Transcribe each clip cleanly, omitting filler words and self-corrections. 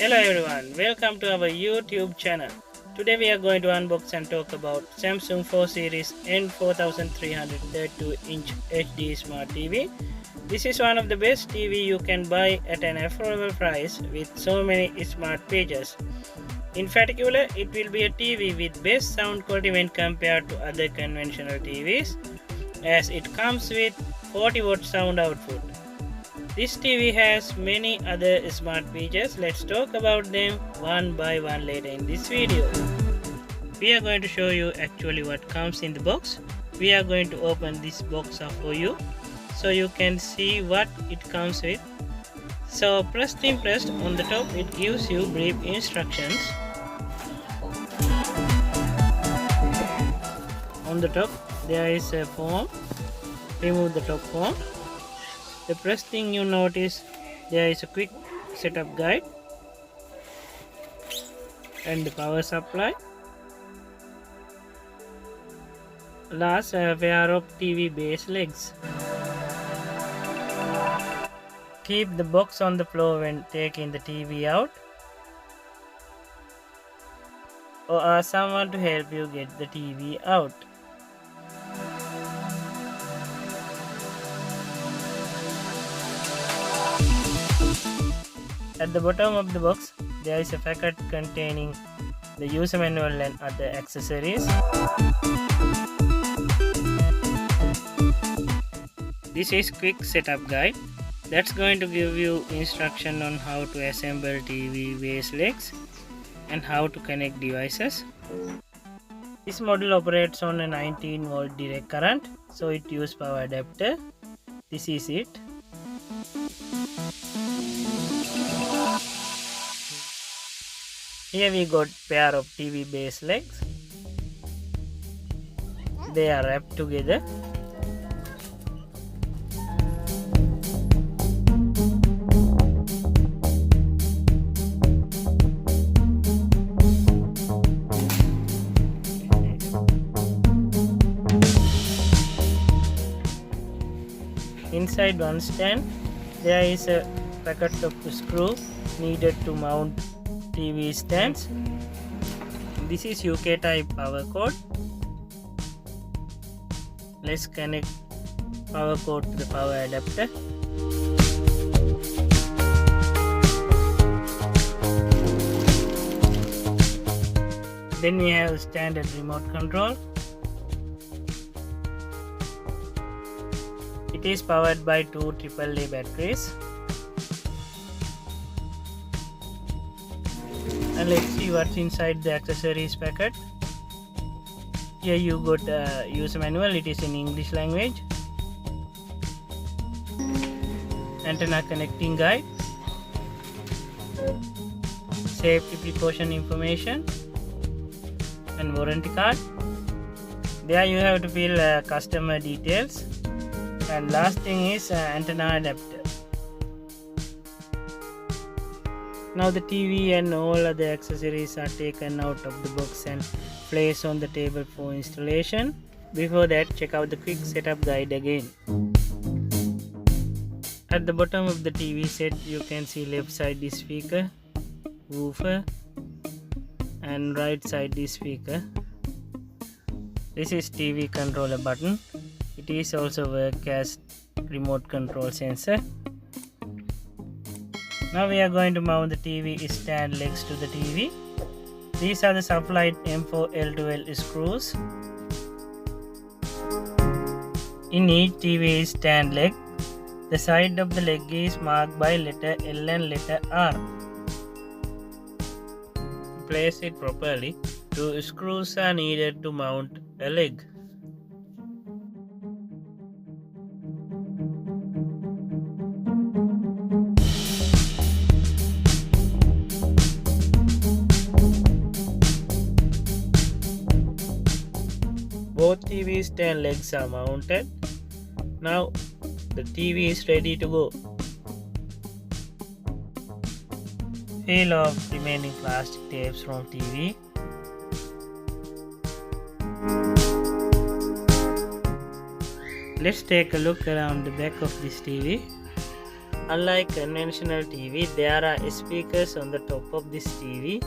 Hello everyone, welcome to our YouTube channel. Today we are going to unbox and talk about Samsung 4 Series N4332-inch HD Smart TV. This is one of the best TV you can buy at an affordable price with so many smart features. In particular, it will be a TV with best sound quality when compared to other conventional TVs, as it comes with 40-watt sound output. This TV has many other smart features. Let's talk about them one by one later in this video. We are going to show you actually what comes in the box. We are going to open this box up for you so you can see what it comes with. So pressed on the top, it gives you brief instructions. On the top there is a foam. Remove the top foam. The first thing you notice, there is a quick setup guide and the power supply. Last, a pair of TV base legs. Keep the box on the floor when taking the TV out, or ask someone to help you get the TV out. At the bottom of the box, there is a packet containing the user manual and other accessories. This is quick setup guide that's going to give you instruction on how to assemble TV base legs and how to connect devices. This model operates on a 19-volt direct current, so it uses power adapter. This is it. Here we got pair of TV base legs. They are wrapped together. Inside one stand, there is a packet of screw needed to mount TV stands. This is UK type power cord. Let's connect power cord to the power adapter. Then we have standard remote control. It is powered by two AAA batteries. And let's see what's inside the accessories packet. Here you got a user manual. It is in English language. Antenna connecting guide. Safety precaution information. And warranty card. There you have to fill customer details. And last thing is antenna adapter. Now the TV and all other accessories are taken out of the box and placed on the table for installation. Before that, check out the quick setup guide again. At the bottom of the TV set, you can see left side this speaker, woofer, and right side this speaker. This is TV controller button. It is also work as remote control sensor. Now we are going to mount the TV stand legs to the TV. These are the supplied M4 L12 screws. In each TV stand leg, the side of the leg is marked by letter L and letter R. Place it properly. Two screws are needed to mount a leg. Both TV stand legs are mounted. Now the TV is ready to go. Peel off remaining plastic tapes from TV. Let's take a look around the back of this TV. Unlike conventional TV, there are speakers on the top of this TV.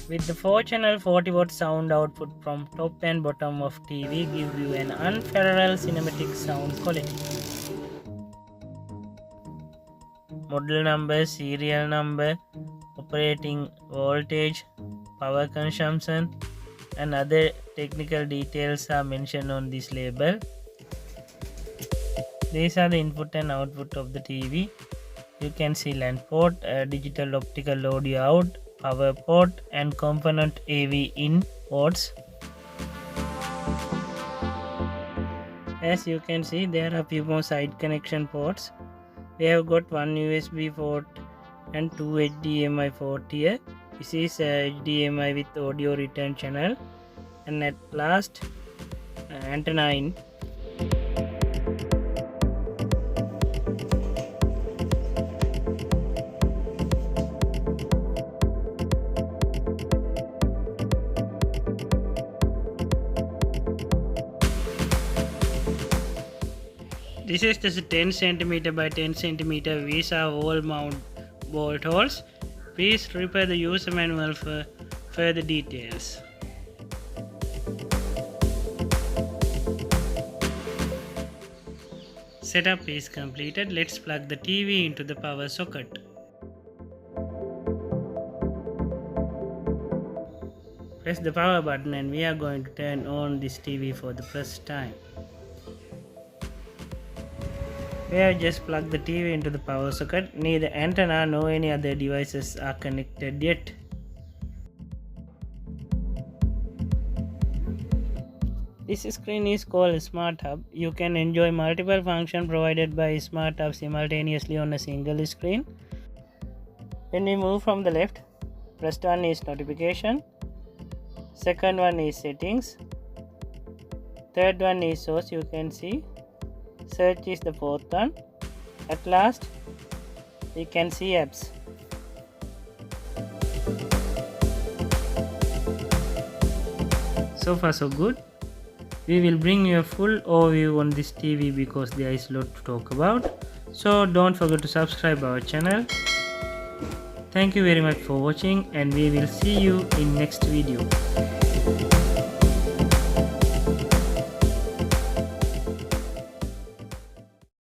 With the 4-channel 40-watt sound output from top and bottom of TV give you an unparalleled cinematic sound quality. Model number, serial number, operating voltage, power consumption and other technical details are mentioned on this label. These are the input and output of the TV. You can see LAN port, digital optical audio out, power port and component AV in ports. As you can see, there are few more side connection ports. We have got one USB port and two HDMI port here. This is HDMI with audio return channel, and at last antenna in. This is the 10 cm by 10 cm VESA wall mount bolt holes. Please refer the user manual for further details. Setup is completed. Let's plug the TV into the power socket. Press the power button and we are going to turn on this TV for the first time. We have just plugged the TV into the power socket. Neither antenna nor any other devices are connected yet. This screen is called Smart Hub. You can enjoy multiple functions provided by Smart Hub simultaneously on a single screen. When we move from the left, first one is notification, second one is settings, third one is source, you can see. Search is the fourth one. At last, we can see apps. So far so good. We will bring you a full overview on this TV because there is a lot to talk about. So don't forget to subscribe our channel. Thank you very much for watching and we will see you in next video.